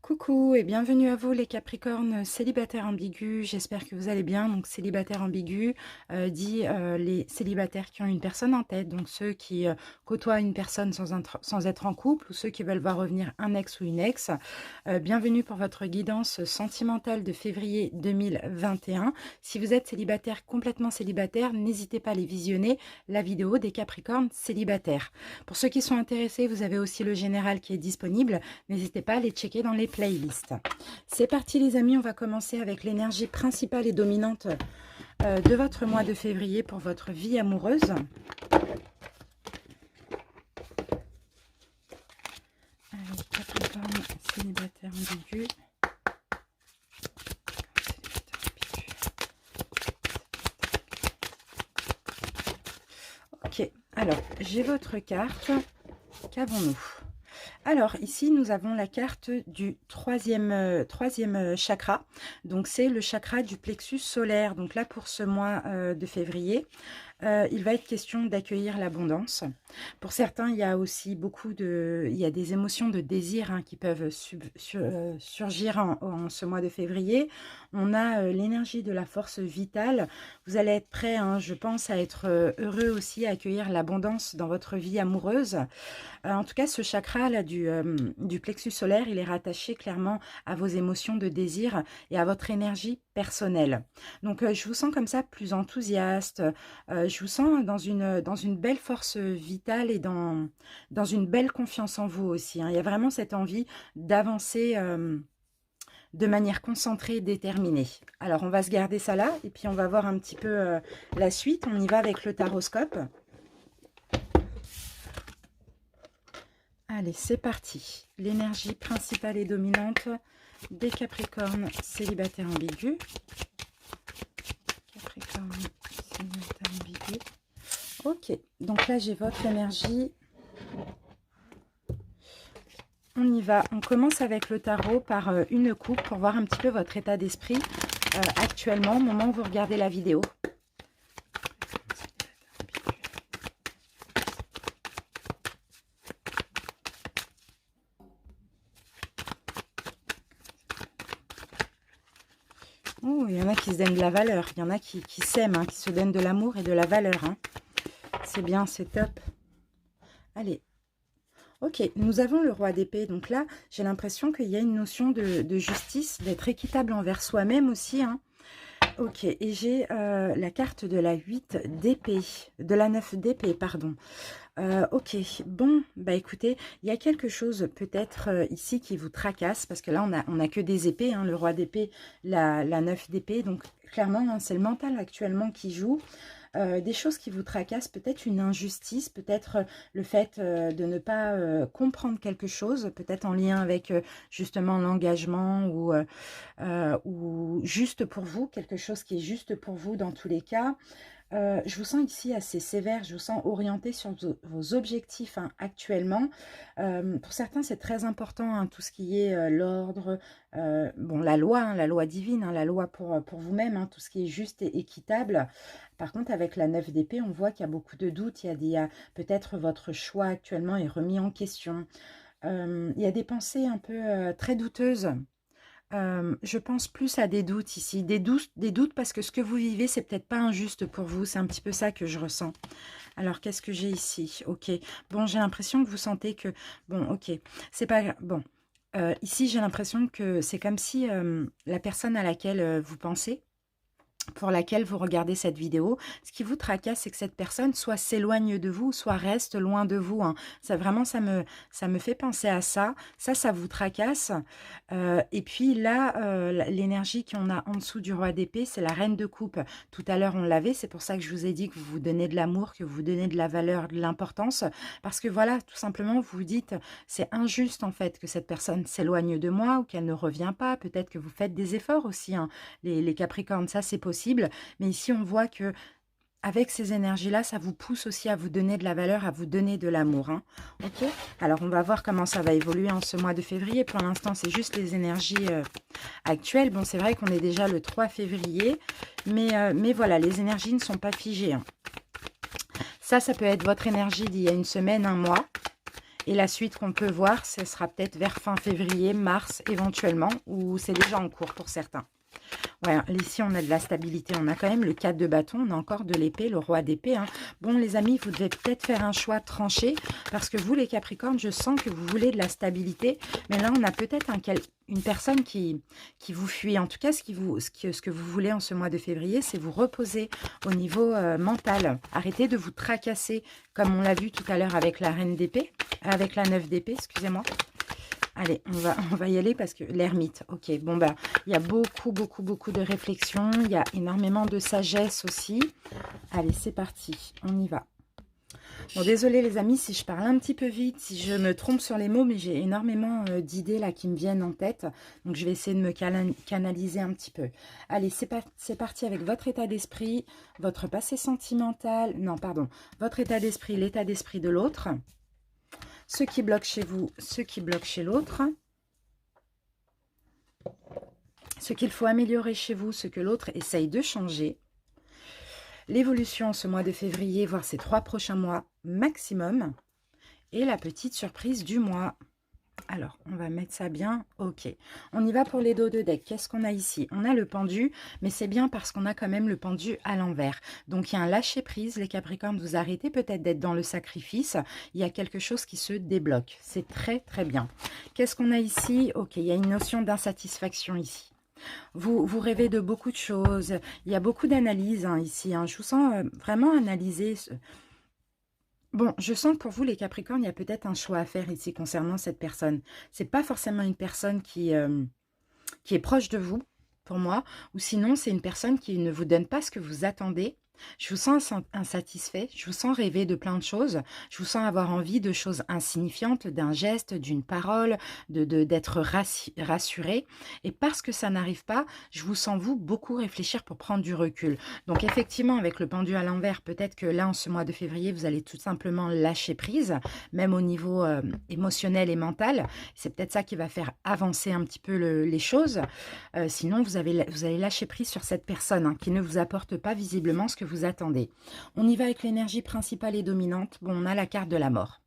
Coucou et bienvenue à vous les Capricornes célibataires ambigus, j'espère que vous allez bien. Donc célibataire ambigu dit les célibataires qui ont une personne en tête, donc ceux qui côtoient une personne sans être en couple ou ceux qui veulent voir revenir un ex ou une ex. Bienvenue pour votre guidance sentimentale de février 2021. Si vous êtes célibataire, complètement célibataire, n'hésitez pas à aller visionner la vidéo des Capricornes célibataires. Pour ceux qui sont intéressés, vous avez aussi le général qui est disponible, n'hésitez pas à les checker dans les playlists. C'est parti les amis, on va commencer avec l'énergie principale et dominante de votre mois de février pour votre vie amoureuse. Allez, Capricorne, célibataire ambigu. Ok, alors j'ai votre carte. Qu'avons-nous ? Alors, ici, nous avons la carte du troisième chakra. Donc, c'est le chakra du plexus solaire. Donc là, pour ce mois de février, il va être question d'accueillir l'abondance. Pour certains, il y a aussi il y a des émotions de désir qui peuvent surgir en ce mois de février. On a l'énergie de la force vitale. Vous allez être prêt, je pense, à être heureux aussi, à accueillir l'abondance dans votre vie amoureuse. En tout cas, ce chakra là du plexus solaire, il est rattaché clairement à vos émotions de désir et à votre énergie personnelle. Donc, je vous sens comme ça plus enthousiaste. Je vous sens dans une belle force vitale et dans une belle confiance en vous aussi. Il y a vraiment cette envie d'avancer de manière concentrée et déterminée. Alors, on va se garder ça là et puis on va voir un petit peu la suite. On y va avec le taroscope. Allez, c'est parti. L'énergie principale et dominante des Capricornes célibataires ambigus. Capricorne célibataire ambigu. Ok, donc là j'ai votre énergie. On y va. On commence avec le tarot par une coupe pour voir un petit peu votre état d'esprit actuellement au moment où vous regardez la vidéo. Oh, il y en a qui se donnent de la valeur, il y en a qui s'aiment, qui se donnent de l'amour et de la valeur. C'est bien, c'est top. Allez. Ok, nous avons le roi d'épée. Donc là, j'ai l'impression qu'il y a une notion de justice, d'être équitable envers soi-même aussi. Ok, et j'ai la carte de la 8 d'épée, de la 9 d'épée, pardon. Ok, bon, bah écoutez, il y a quelque chose peut-être ici qui vous tracasse, parce que là, on a que des épées, le roi d'épée, la 9 d'épée, donc clairement, c'est le mental actuellement qui joue. Des choses qui vous tracassent, peut-être une injustice, peut-être le fait de ne pas comprendre quelque chose, peut-être en lien avec justement l'engagement ou juste pour vous, quelque chose qui est juste pour vous dans tous les cas. Je vous sens ici assez sévère, je vous sens orienté sur vos objectifs actuellement. Pour certains, c'est très important, tout ce qui est l'ordre, bon, la loi divine, la loi pour vous-même, tout ce qui est juste et équitable. Par contre, avec la 9 d'épée, on voit qu'il y a beaucoup de doutes, il y a peut-être votre choix actuellement est remis en question. Il y a des pensées un peu très douteuses. Je pense plus à des doutes ici, des doutes parce que ce que vous vivez, c'est peut-être pas injuste pour vous, c'est un petit peu ça que je ressens. Alors, qu'est-ce que j'ai ici? Ok, bon, j'ai l'impression que vous sentez que... Bon, ok, c'est pas... Bon, ici, j'ai l'impression que c'est comme si la personne à laquelle vous pensez, pour laquelle vous regardez cette vidéo, ce qui vous tracasse, c'est que cette personne soit s'éloigne de vous, soit reste loin de vous. Ça, vraiment, ça me fait penser à ça. Ça vous tracasse. Et puis là, l'énergie qu'on a en dessous du roi d'épée, c'est la reine de coupe. Tout à l'heure, on l'avait. C'est pour ça que je vous ai dit que vous vous donnez de l'amour, que vous vous donnez de la valeur, de l'importance. Parce que voilà, tout simplement, vous vous dites, c'est injuste en fait que cette personne s'éloigne de moi ou qu'elle ne revient pas. Peut-être que vous faites des efforts aussi, les Capricornes, ça c'est possible. Mais ici, on voit que avec ces énergies-là, ça vous pousse aussi à vous donner de la valeur, à vous donner de l'amour. Ok. Alors, on va voir comment ça va évoluer en ce mois de février. Pour l'instant, c'est juste les énergies actuelles. Bon, c'est vrai qu'on est déjà le 3 février, mais voilà, les énergies ne sont pas figées. Ça peut être votre énergie d'il y a une semaine, un mois. Et la suite qu'on peut voir, ce sera peut-être vers fin février, mars éventuellement, ou c'est déjà en cours pour certains. Ouais, ici, on a de la stabilité. On a quand même le 4 de bâton. On a encore de l'épée, le roi d'épée. Hein. Bon, les amis, vous devez peut-être faire un choix tranché. Parce que vous, les Capricornes, je sens que vous voulez de la stabilité. Mais là, on a peut-être une personne qui vous fuit. En tout cas, ce que vous voulez en ce mois de février, c'est vous reposer au niveau mental. Arrêtez de vous tracasser, comme on l'a vu tout à l'heure avec la reine d'épée. Avec la 9 d'épée, excusez-moi. Allez, on va y aller parce que l'ermite, ok, bon ben, il y a beaucoup de réflexion, il y a énormément de sagesse aussi. Allez, c'est parti, on y va. Bon, désolé les amis si je parle un petit peu vite, si je me trompe sur les mots, mais j'ai énormément d'idées là qui me viennent en tête. Donc, je vais essayer de me canaliser un petit peu. Allez, c'est parti avec votre état d'esprit, votre passé sentimental, non, pardon, votre état d'esprit, l'état d'esprit de l'autre. Ce qui bloque chez vous, ce qui bloque chez l'autre. Ce qu'il faut améliorer chez vous, ce que l'autre essaye de changer. L'évolution ce mois de février, voire ces 3 prochains mois maximum. Et la petite surprise du mois. Alors, on va mettre ça bien. Ok. On y va pour les dos de deck. Qu'est-ce qu'on a ici? On a le pendu, mais c'est bien parce qu'on a quand même le pendu à l'envers. Donc, il y a un lâcher-prise. Les Capricornes, vous arrêtez peut-être d'être dans le sacrifice. Il y a quelque chose qui se débloque. C'est très, très bien. Qu'est-ce qu'on a ici? Ok, il y a une notion d'insatisfaction ici. Vous rêvez de beaucoup de choses. Il y a beaucoup d'analyses ici. Je vous sens vraiment analyser... Bon, je sens que pour vous, les Capricornes, il y a peut-être un choix à faire ici concernant cette personne. C'est pas forcément une personne qui est proche de vous, pour moi, ou sinon, c'est une personne qui ne vous donne pas ce que vous attendez. Je vous sens insatisfait, je vous sens rêver de plein de choses, je vous sens avoir envie de choses insignifiantes, d'un geste, d'une parole, d'être rassuré. Et parce que ça n'arrive pas, je vous sens vous beaucoup réfléchir pour prendre du recul. Donc effectivement, avec le pendu à l'envers, peut-être que là, en ce mois de février, vous allez tout simplement lâcher prise, même au niveau émotionnel et mental. C'est peut-être ça qui va faire avancer un petit peu les choses. Sinon, vous allez lâcher prise sur cette personne qui ne vous apporte pas visiblement ce que vous attendez. On y va avec l'énergie principale et dominante. Bon, on a la carte de la mort.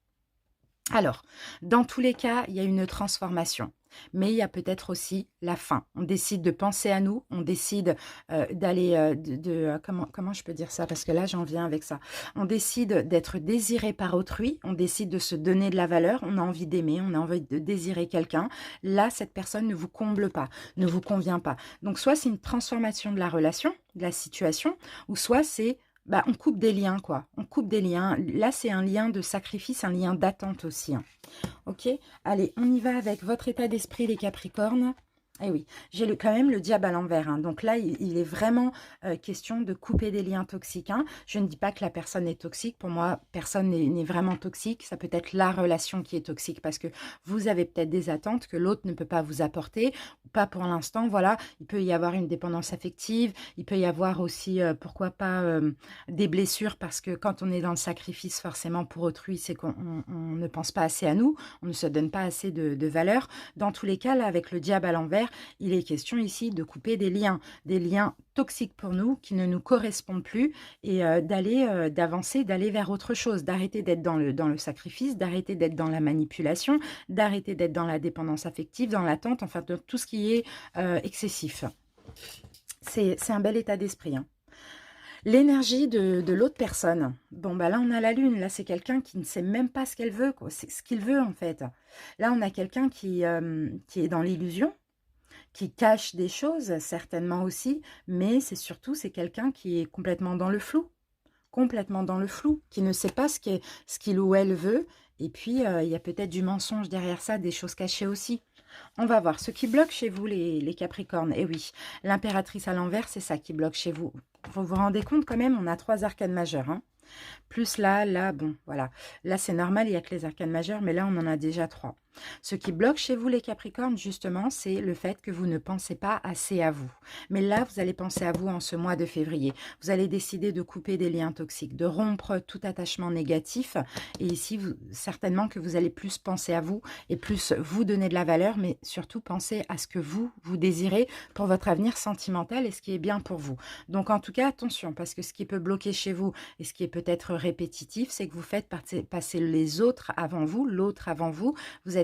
Alors, dans tous les cas, il y a une transformation. Mais il y a peut-être aussi la fin. On décide de penser à nous, on décide d'aller... comment je peux dire ça? Parce que là, j'en viens avec ça. On décide d'être désiré par autrui, on décide de se donner de la valeur, on a envie d'aimer, on a envie de désirer quelqu'un. Là, cette personne ne vous comble pas, ne vous convient pas. Donc, soit c'est une transformation de la relation, de la situation, ou soit c'est... on coupe des liens, quoi. On coupe des liens. Là, c'est un lien de sacrifice, un lien d'attente aussi. Ok, allez, on y va avec votre état d'esprit, les Capricornes. Eh oui, j'ai quand même le diable à l'envers. Donc là, il est vraiment question de couper des liens toxiques. Je ne dis pas que la personne est toxique. Pour moi, personne n'est vraiment toxique. Ça peut être la relation qui est toxique parce que vous avez peut-être des attentes que l'autre ne peut pas vous apporter. Pas pour l'instant, voilà. Il peut y avoir une dépendance affective. Il peut y avoir aussi, pourquoi pas, des blessures parce que quand on est dans le sacrifice, forcément, pour autrui, c'est qu'on ne pense pas assez à nous. On ne se donne pas assez de valeur. Dans tous les cas, là, avec le diable à l'envers, il est question ici de couper des liens toxiques pour nous qui ne nous correspondent plus et d'avancer, d'aller vers autre chose, d'arrêter d'être dans le sacrifice, d'arrêter d'être dans la manipulation, d'arrêter d'être dans la dépendance affective, dans l'attente, enfin de tout ce qui est excessif. C'est un bel état d'esprit. L'énergie de l'autre personne. Bon, là, on a la lune. Là, c'est quelqu'un qui ne sait même pas ce qu'elle veut. C'est ce qu'il veut, en fait. Là, on a quelqu'un qui est dans l'illusion, qui cache des choses, certainement aussi, mais c'est quelqu'un qui est complètement dans le flou, qui ne sait pas ce qu'il ou elle veut, et puis il y a peut-être du mensonge derrière ça, des choses cachées aussi. On va voir ce qui bloque chez vous, les Capricornes. Et oui, l'impératrice à l'envers, c'est ça qui bloque chez vous. Vous vous rendez compte quand même, on a 3 arcanes majeures, plus là, bon, voilà. Là, c'est normal, il n'y a que les arcanes majeures, mais là, on en a déjà 3. Ce qui bloque chez vous, les Capricornes, justement, c'est le fait que vous ne pensez pas assez à vous. Mais là, vous allez penser à vous en ce mois de février. Vous allez décider de couper des liens toxiques, de rompre tout attachement négatif. Et ici, certainement que vous allez plus penser à vous et plus vous donner de la valeur, mais surtout penser à ce que vous désirez pour votre avenir sentimental et ce qui est bien pour vous. Donc, en tout cas, attention, parce que ce qui peut bloquer chez vous et ce qui est peut-être répétitif, c'est que vous faites passer les autres avant vous, l'autre avant vous. Vous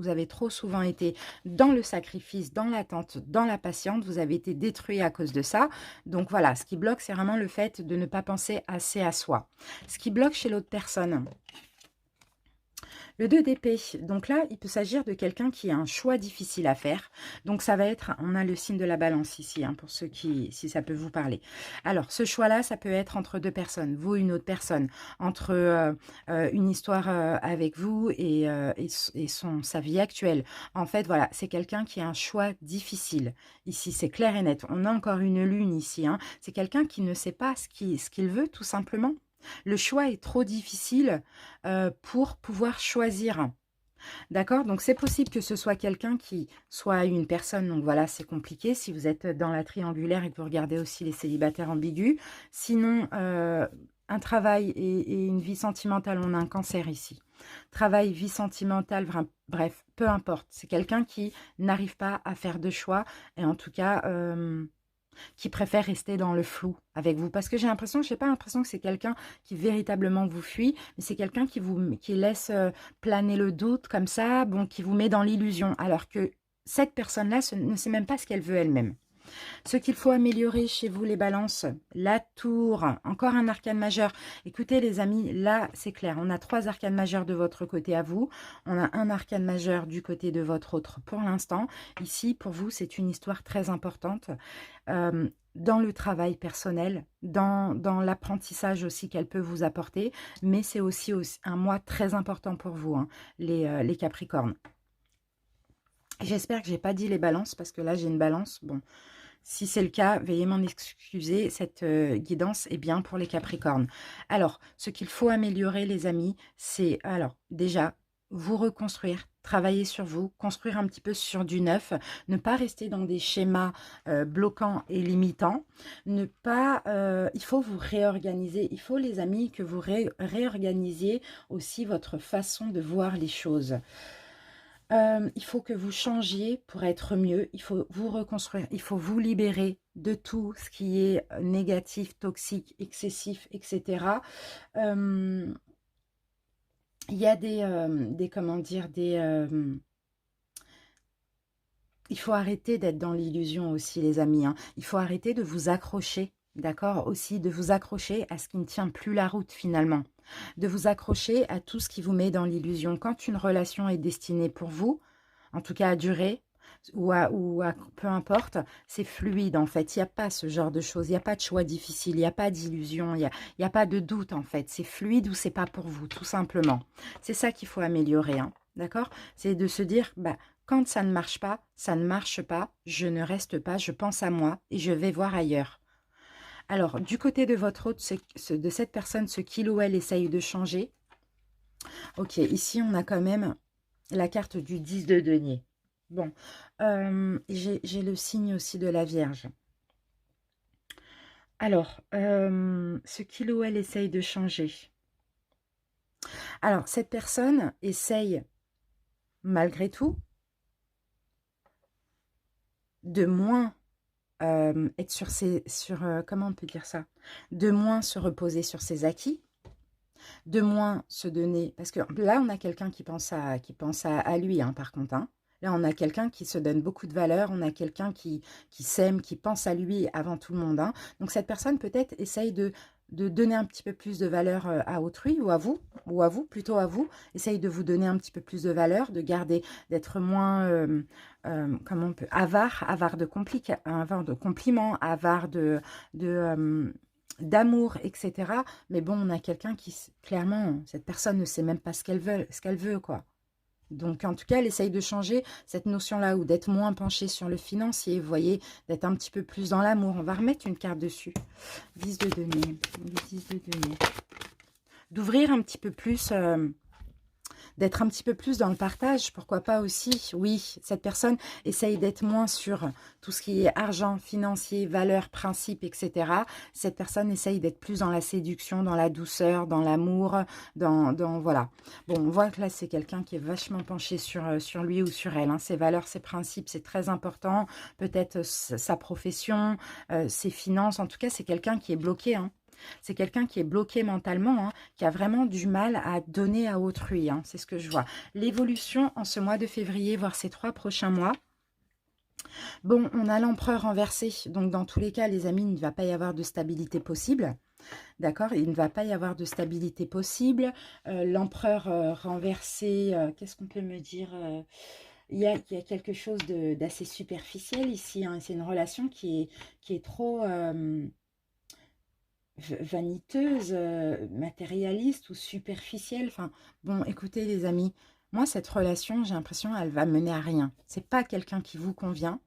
avez trop souvent été dans le sacrifice, dans l'attente, dans la patience. Vous avez été détruit à cause de ça. Donc voilà, ce qui bloque, c'est vraiment le fait de ne pas penser assez à soi. Ce qui bloque chez l'autre personne, le 2 d'épée, donc là, il peut s'agir de quelqu'un qui a un choix difficile à faire. Donc ça va être, on a le signe de la balance ici, hein, pour ceux qui, si ça peut vous parler. Alors, ce choix-là, ça peut être entre deux personnes, vous et une autre personne, entre une histoire avec vous et sa vie actuelle. En fait, voilà, c'est quelqu'un qui a un choix difficile. Ici, c'est clair et net. On a encore une lune ici. Hein. C'est quelqu'un qui ne sait pas ce qu'il veut, tout simplement. Le choix est trop difficile pour pouvoir choisir. D'accord? Donc, c'est possible que ce soit quelqu'un qui soit une personne. Donc, voilà, c'est compliqué. Si vous êtes dans la triangulaire et que vous regardez aussi les célibataires ambigus. Sinon, un travail et une vie sentimentale, on a un cancer ici. Travail, vie sentimentale, bref, peu importe. C'est quelqu'un qui n'arrive pas à faire de choix. Et en tout cas... qui préfère rester dans le flou avec vous. Parce que j'ai l'impression, je n'ai pas l'impression que c'est quelqu'un qui véritablement vous fuit, mais c'est quelqu'un qui laisse planer le doute comme ça, bon, qui vous met dans l'illusion, alors que cette personne-là ne sait même pas ce qu'elle veut elle-même. Ce qu'il faut améliorer chez vous, les balances, la tour, encore un arcane majeur. Écoutez les amis, là c'est clair, on a 3 arcanes majeurs de votre côté à vous, on a un arcane majeur du côté de votre autre pour l'instant. Ici, pour vous, c'est une histoire très importante dans le travail personnel, dans l'apprentissage aussi qu'elle peut vous apporter, mais c'est aussi un mois très important pour vous, hein, les Capricornes. J'espère que je n'ai pas dit les balances, parce que là j'ai une balance, bon... Si c'est le cas, veuillez m'en excuser, cette guidance est bien pour les Capricornes. Alors, ce qu'il faut améliorer, les amis, c'est, alors, déjà, vous reconstruire, travailler sur vous, construire un petit peu sur du neuf, ne pas rester dans des schémas bloquants et limitants, ne pas, il faut vous réorganiser, il faut, les amis, que vous réorganisiez aussi votre façon de voir les choses. Il faut que vous changiez pour être mieux, il faut vous reconstruire, il faut vous libérer de tout ce qui est négatif, toxique, excessif, etc. Il y a comment dire, il faut arrêter d'être dans l'illusion aussi, les amis. Hein. Il faut arrêter de vous accrocher, d'accord? Aussi de vous accrocher à ce qui ne tient plus la route finalement. De vous accrocher à tout ce qui vous met dans l'illusion. Quand une relation est destinée pour vous, en tout cas à durer, ou à peu importe, c'est fluide en fait. Il n'y a pas ce genre de choses, il n'y a pas de choix difficile, il n'y a pas d'illusion, il n'y a pas de doute en fait. C'est fluide ou c'est pas pour vous, tout simplement. C'est ça qu'il faut améliorer, hein, d'accord? C'est de se dire, bah, quand ça ne marche pas, ça ne marche pas, je ne reste pas, je pense à moi et je vais voir ailleurs. Alors, du côté de votre autre, de cette personne, ce qu'il ou elle essaye de changer. Ok, ici, on a quand même la carte du 10 de denier. Bon, j'ai le signe aussi de la Vierge. Alors, ce qu'il ou elle essaye de changer. Alors, cette personne essaye, malgré tout, de moins être comment on peut dire ça, de moins se reposer sur ses acquis, de moins se donner, parce que là on a quelqu'un qui pense à lui, hein, par contre, hein. Là on a quelqu'un qui se donne beaucoup de valeur, on a quelqu'un qui s'aime, qui pense à lui avant tout le monde, hein. Donc cette personne peut-être essaye de donner un petit peu plus de valeur à autrui, ou à vous, plutôt à vous, essaye de vous donner un petit peu plus de valeur, de garder, d'être moins, comment on peut, avare de compliments, avare d'amour, etc. Mais bon, on a quelqu'un qui, clairement, cette personne ne sait même pas ce qu'elle veut, quoi. Donc, en tout cas, elle essaye de changer cette notion-là, ou d'être moins penchée sur le financier, vous voyez, d'être un petit peu plus dans l'amour. On va remettre une carte dessus. 10 de denier. 10 de denier. D'ouvrir un petit peu plus, d'être un petit peu plus dans le partage, pourquoi pas aussi. Oui, cette personne essaye d'être moins sur tout ce qui est argent, financier, valeurs, principes, etc. Cette personne essaye d'être plus dans la séduction, dans la douceur, dans l'amour, voilà. Bon, on voit que là, c'est quelqu'un qui est vachement penché sur lui ou sur elle, hein. Ses valeurs, ses principes, c'est très important. Peut-être sa profession, ses finances. En tout cas, c'est quelqu'un qui est bloqué, hein. C'est quelqu'un qui est bloqué mentalement, hein, qui a vraiment du mal à donner à autrui, hein. C'est ce que je vois. L'évolution en ce mois de février, voire ces 3 prochains mois. Bon, on a l'empereur renversé. Donc, dans tous les cas, les amis, il ne va pas y avoir de stabilité possible. D'accord? Il ne va pas y avoir de stabilité possible. L'empereur renversé, qu'est-ce qu'on peut me dire il y a quelque chose d'assez superficiel ici, hein. C'est une relation qui est trop vaniteuse, matérialiste ou superficielle. Enfin, bon, écoutez les amis, moi, cette relation, j'ai l'impression, elle va mener à rien. C'est pas quelqu'un qui vous convient.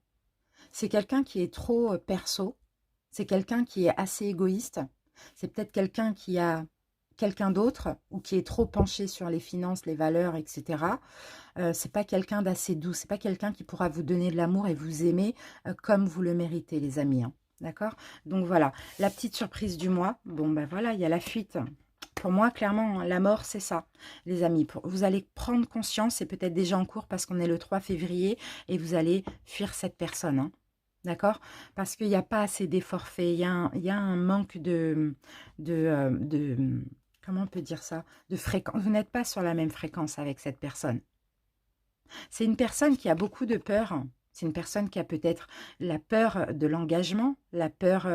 C'est quelqu'un qui est trop perso. C'est quelqu'un qui est assez égoïste. C'est peut-être quelqu'un qui a quelqu'un d'autre ou qui est trop penché sur les finances, les valeurs, etc. C'est pas quelqu'un d'assez doux. C'est pas quelqu'un qui pourra vous donner de l'amour et vous aimer comme vous le méritez, les amis, hein. D'accord? Donc voilà, la petite surprise du mois. Bon, ben voilà, il y a la fuite. Pour moi, clairement, la mort, c'est ça, les amis. Vous allez prendre conscience, c'est peut-être déjà en cours parce qu'on est le 3 février, et vous allez fuir cette personne, hein. D'accord? Parce qu'il n'y a pas assez d'efforts faits. Il y a un manque de comment on peut dire ça? De fréquence. Vous n'êtes pas sur la même fréquence avec cette personne. C'est une personne qui a beaucoup de peur. C'est une personne qui a peut-être la peur de l'engagement, la peur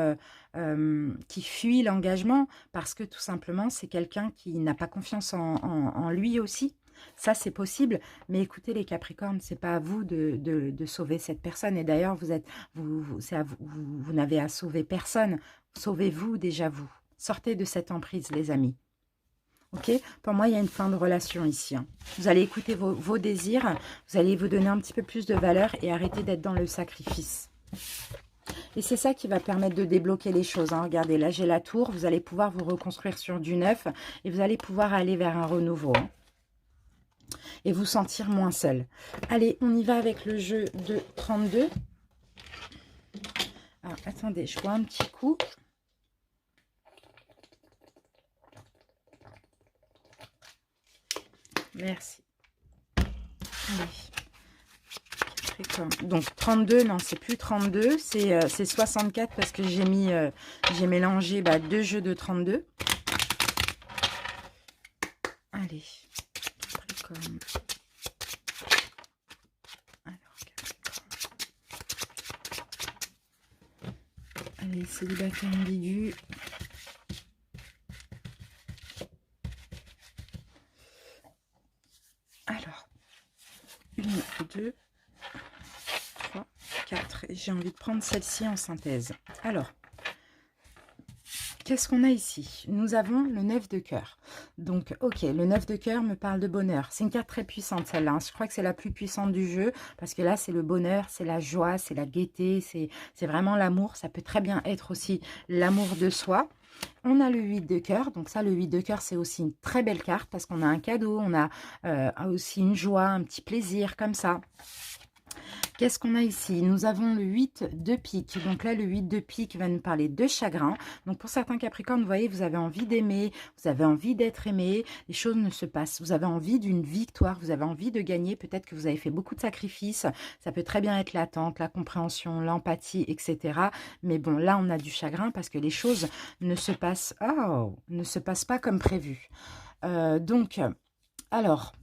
qui fuit l'engagement, parce que tout simplement, c'est quelqu'un qui n'a pas confiance en lui aussi. Ça, c'est possible. Mais écoutez, les Capricornes, c'est pas à vous de sauver cette personne. Et d'ailleurs, vous n'avez à sauver personne. Sauvez-vous déjà vous. Sortez de cette emprise, les amis. Ok, pour moi, il y a une fin de relation ici, hein. Vous allez écouter vos désirs, vous allez vous donner un petit peu plus de valeur et arrêter d'être dans le sacrifice. Et c'est ça qui va permettre de débloquer les choses, hein. Regardez, là, j'ai la tour, vous allez pouvoir vous reconstruire sur du neuf et vous allez pouvoir aller vers un renouveau, hein, et vous sentir moins seul. Allez, on y va avec le jeu de 32. Alors, attendez, je vois un petit coup. Merci. Allez. Donc 32, non, c'est plus 32, c'est 64 parce que j'ai mélangé 2 jeux de 32. Allez. Capricorne. Alors, Capricorne. Allez, célibataire ambigu. Alors, 1, 2, 3, 4. J'ai envie de prendre celle-ci en synthèse. Alors, qu'est-ce qu'on a ici? Nous avons le 9 de cœur. Donc, ok, le 9 de cœur me parle de bonheur. C'est une carte très puissante, celle-là, hein. Je crois que c'est la plus puissante du jeu, parce que là, c'est le bonheur, c'est la joie, c'est la gaieté, c'est vraiment l'amour. Ça peut très bien être aussi l'amour de soi. On a le 8 de cœur, donc ça, le 8 de cœur, c'est aussi une très belle carte, parce qu'on a un cadeau, on a aussi une joie, un petit plaisir, comme ça. Qu'est-ce qu'on a ici? Nous avons le 8 de pique. Donc là, le 8 de pique va nous parler de chagrin. Donc pour certains Capricornes, vous voyez, vous avez envie d'aimer, vous avez envie d'être aimé, les choses ne se passent. Vous avez envie d'une victoire, vous avez envie de gagner. Peut-être que vous avez fait beaucoup de sacrifices. Ça peut très bien être l'attente, la compréhension, l'empathie, etc. Mais bon, là, on a du chagrin parce que les choses ne se passent pas comme prévu. Alors...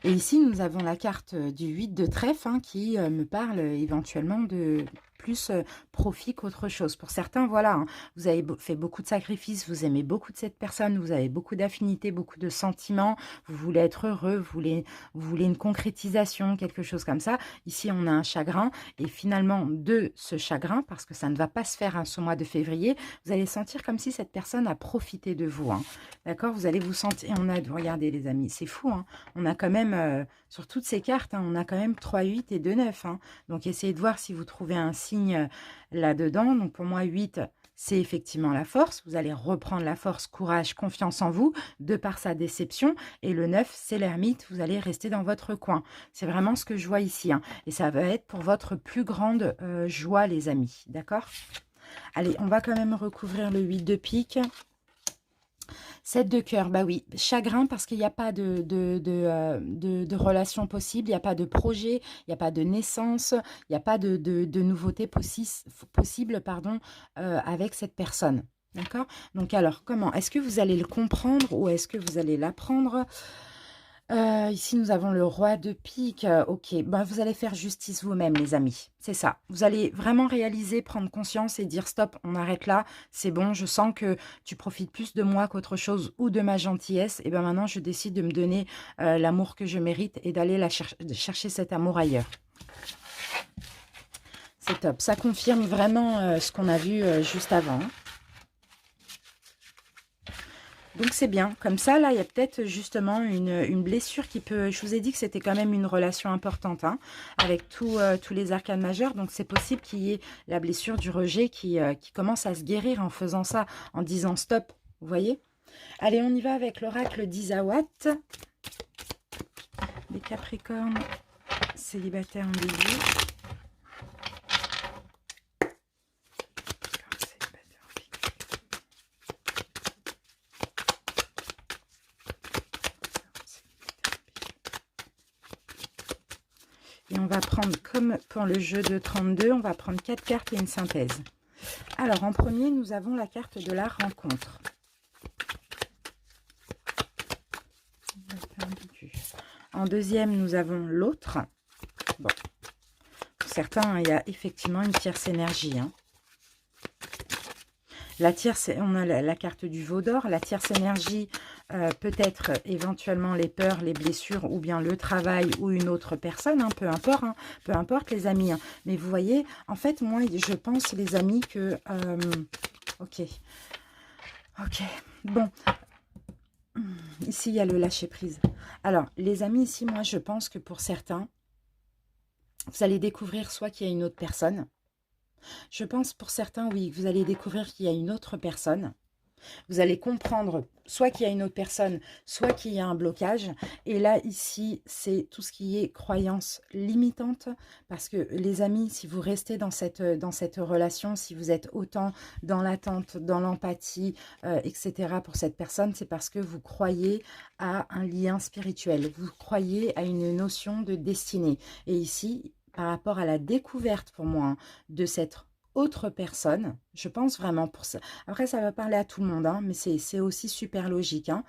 Et ici, nous avons la carte du 8 de trèfle, hein, qui me parle éventuellement de plus profit qu'autre chose. Pour certains, voilà, hein, vous avez fait beaucoup de sacrifices, vous aimez beaucoup de cette personne, vous avez beaucoup d'affinités, beaucoup de sentiments, vous voulez être heureux, vous voulez une concrétisation, quelque chose comme ça. Ici, on a un chagrin, et finalement, de ce chagrin, parce que ça ne va pas se faire, hein, ce mois de février, vous allez sentir comme si cette personne a profité de vous, hein. D'accord? Vous allez vous sentir... Regardez les amis, c'est fou, hein. On a quand même, sur toutes ces cartes, hein, on a quand même 3, 8 et 2, 9. Hein. Donc, essayez de voir si vous trouvez un signe là-dedans. Donc, pour moi, 8, c'est effectivement la force. Vous allez reprendre la force, courage, confiance en vous, de par sa déception. Et le 9, c'est l'ermite. Vous allez rester dans votre coin. C'est vraiment ce que je vois ici, hein. Et ça va être pour votre plus grande joie, les amis. D'accord? Allez, on va quand même recouvrir le 8 de pique. 7 de cœur, bah oui, chagrin parce qu'il n'y a pas de relation possible, il n'y a pas de projet, il n'y a pas de naissance, il n'y a pas de nouveauté possible pardon, avec cette personne. D'accord? Donc alors, comment? Est-ce que vous allez le comprendre ou est-ce que vous allez l'apprendre? Ici, nous avons le roi de pique. Ok, ben, vous allez faire justice vous-même, les amis. C'est ça. Vous allez vraiment réaliser, prendre conscience et dire stop, on arrête là. C'est bon, je sens que tu profites plus de moi qu'autre chose ou de ma gentillesse. Et bien maintenant, je décide de me donner l'amour que je mérite et d'aller chercher cet amour ailleurs. C'est top. Ça confirme vraiment ce qu'on a vu juste avant. Donc c'est bien. Comme ça, là, il y a peut-être justement une blessure qui peut... Je vous ai dit que c'était quand même une relation importante, hein, avec tous les arcanes majeurs. Donc c'est possible qu'il y ait la blessure du rejet qui commence à se guérir en faisant ça, en disant stop. Vous voyez? Allez, on y va avec l'oracle d'Isawat. Les Capricornes célibataires en début. Et on va prendre, comme pour le jeu de 32, on va prendre 4 cartes et une synthèse. Alors, en premier, nous avons la carte de la rencontre. En deuxième, nous avons l'autre. Bon. Pour certains, il y a effectivement une tierce énergie, hein. La tierce, on a la carte du veau d'or. La tierce énergie, peut-être éventuellement les peurs, les blessures ou bien le travail ou une autre personne, hein, peu importe les amis. Hein. Mais vous voyez, en fait, moi, je pense, les amis, que... ok. Bon. Ici, il y a le lâcher-prise. Alors, les amis, ici, moi, je pense que pour certains, vous allez découvrir soit qu'il y a une autre personne. Je pense pour certains, oui, que vous allez découvrir qu'il y a une autre personne. Vous allez comprendre soit qu'il y a une autre personne, soit qu'il y a un blocage. Et là, ici, c'est tout ce qui est croyance limitante. Parce que les amis, si vous restez dans cette relation, si vous êtes autant dans l'attente, dans l'empathie, etc. pour cette personne, c'est parce que vous croyez à un lien spirituel. Vous croyez à une notion de destinée. Et ici, par rapport à la découverte pour moi, hein, de cette autre personne, je pense vraiment pour ça. Après, ça va parler à tout le monde, hein, mais c'est aussi super logique. Hein.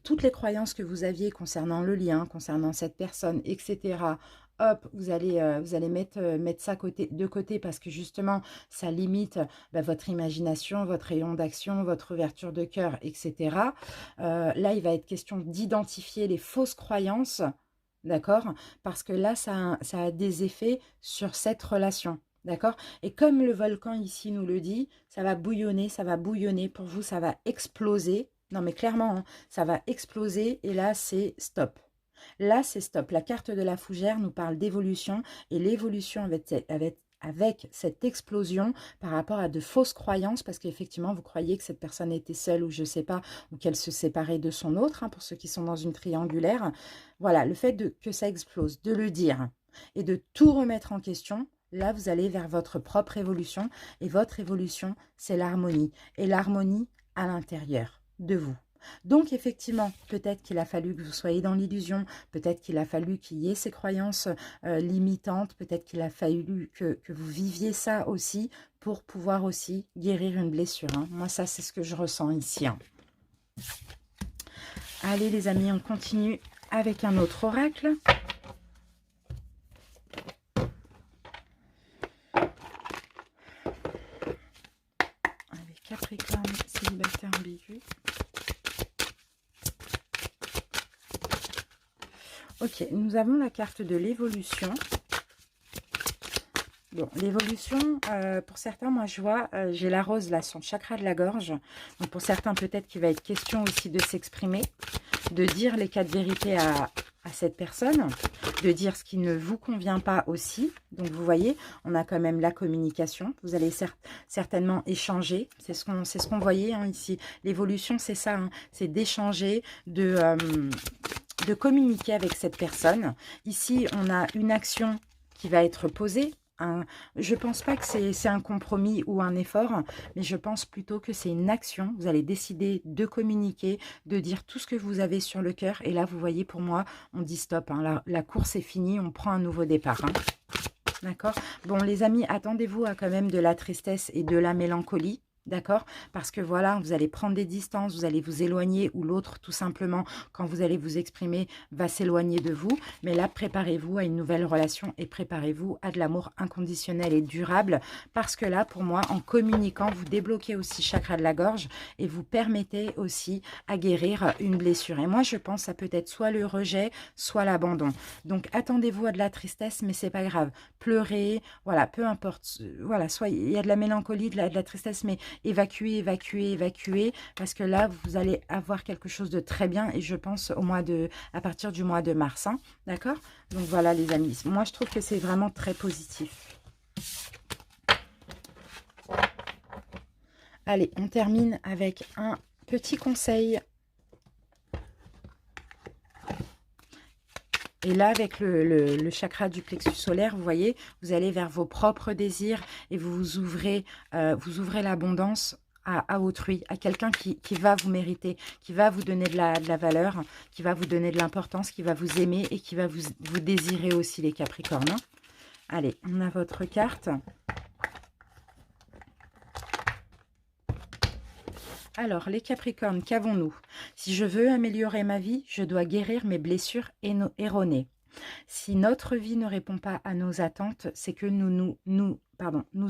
Toutes les croyances que vous aviez concernant le lien, concernant cette personne, etc., hop, vous allez mettre ça de côté parce que justement, ça limite votre imagination, votre rayon d'action, votre ouverture de cœur, etc. Là, il va être question d'identifier les fausses croyances. D'accord? Parce que là, ça a des effets sur cette relation. D'accord? Et comme le volcan ici nous le dit, ça va bouillonner pour vous, ça va exploser. Non mais clairement, hein, ça va exploser et là, c'est stop. Là, c'est stop. La carte de la fougère nous parle d'évolution et l'évolution avec cette explosion par rapport à de fausses croyances, parce qu'effectivement, vous croyez que cette personne était seule ou je ne sais pas, ou qu'elle se séparait de son autre, hein, pour ceux qui sont dans une triangulaire. Voilà, le fait que ça explose, de le dire et de tout remettre en question, là, vous allez vers votre propre évolution et votre évolution, c'est l'harmonie. Et l'harmonie à l'intérieur de vous. Donc, effectivement, peut-être qu'il a fallu que vous soyez dans l'illusion, peut-être qu'il a fallu qu'il y ait ces croyances limitantes, peut-être qu'il a fallu que vous viviez ça aussi pour pouvoir aussi guérir une blessure. Hein. Moi, ça, c'est ce que je ressens ici. Hein. Allez, les amis, on continue avec un autre oracle. Avec Capricorne, célibataire ambigu. Ok, nous avons la carte de l'évolution. Bon, l'évolution, pour certains, moi je vois, j'ai la rose là, son chakra de la gorge. Donc pour certains, peut-être qu'il va être question aussi de s'exprimer, de dire les quatre vérités à cette personne, de dire ce qui ne vous convient pas aussi. Donc, vous voyez, on a quand même la communication. Vous allez certainement échanger. C'est ce qu'on voyait hein, ici. L'évolution, c'est ça. Hein, c'est d'échanger, de communiquer avec cette personne. Ici, on a une action qui va être posée. Je ne pense pas que c'est un compromis ou un effort, mais je pense plutôt que c'est une action. Vous allez décider de communiquer, de dire tout ce que vous avez sur le cœur. Et là, vous voyez, pour moi, on dit stop. Hein. La course est finie, on prend un nouveau départ. Hein. D'accord? Bon, les amis, attendez-vous à quand même de la tristesse et de la mélancolie. D'accord? Parce que voilà, vous allez prendre des distances, vous allez vous éloigner ou l'autre, tout simplement, quand vous allez vous exprimer, va s'éloigner de vous. Mais là, préparez-vous à une nouvelle relation et préparez-vous à de l'amour inconditionnel et durable. Parce que là, pour moi, en communiquant, vous débloquez aussi chakra de la gorge et vous permettez aussi à guérir une blessure. Et moi, je pense que ça peut être soit le rejet, soit l'abandon. Donc, attendez-vous à de la tristesse, mais c'est pas grave. Pleurez, voilà, peu importe. Voilà, soit il y a de la mélancolie, de la tristesse, mais évacuer, évacuer, évacuer, parce que là, vous allez avoir quelque chose de très bien, et je pense à partir du mois de mars, hein, d'accord? Donc voilà les amis, moi je trouve que c'est vraiment très positif. Allez, on termine avec un petit conseil. Et là, avec le chakra du plexus solaire, vous voyez, vous allez vers vos propres désirs et vous ouvrez l'abondance à autrui, à quelqu'un qui va vous mériter, qui va vous donner de la valeur, qui va vous donner de l'importance, qui va vous aimer et qui va vous désirer aussi, les Capricornes. Hein. Allez, on a votre carte. Alors, les Capricornes, qu'avons-nous? Si je veux améliorer ma vie, je dois guérir mes blessures erronées. Si notre vie ne répond pas à nos attentes, c'est que nous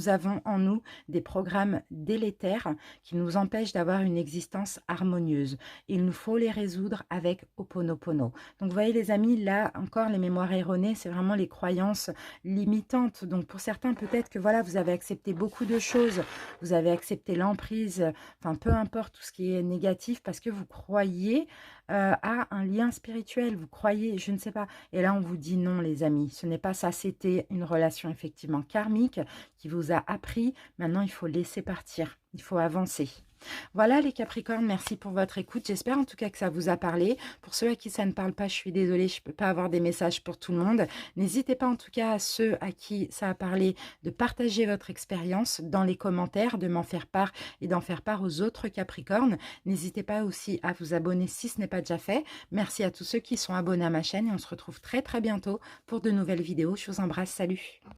avons en nous des programmes délétères qui nous empêchent d'avoir une existence harmonieuse. Il nous faut les résoudre avec Ho'oponopono. Donc, vous voyez les amis, là encore, les mémoires erronées, c'est vraiment les croyances limitantes. Donc, pour certains, peut-être que voilà, vous avez accepté beaucoup de choses. Vous avez accepté l'emprise, enfin, peu importe tout ce qui est négatif, parce que vous croyez à un lien spirituel. Vous croyez, je ne sais pas. Et là, on vous dit non, les amis. Ce n'est pas ça. C'était une relation effectivement karmique qui vous a appris. Maintenant, il faut laisser partir. Il faut avancer. Voilà les Capricornes, merci pour votre écoute. J'espère en tout cas que ça vous a parlé. Pour ceux à qui ça ne parle pas, je suis désolée, je ne peux pas avoir des messages pour tout le monde. N'hésitez pas en tout cas à ceux à qui ça a parlé de partager votre expérience dans les commentaires, de m'en faire part et d'en faire part aux autres Capricornes. N'hésitez pas aussi à vous abonner si ce n'est pas déjà fait. Merci à tous ceux qui sont abonnés à ma chaîne et on se retrouve très très bientôt pour de nouvelles vidéos. Je vous embrasse, salut!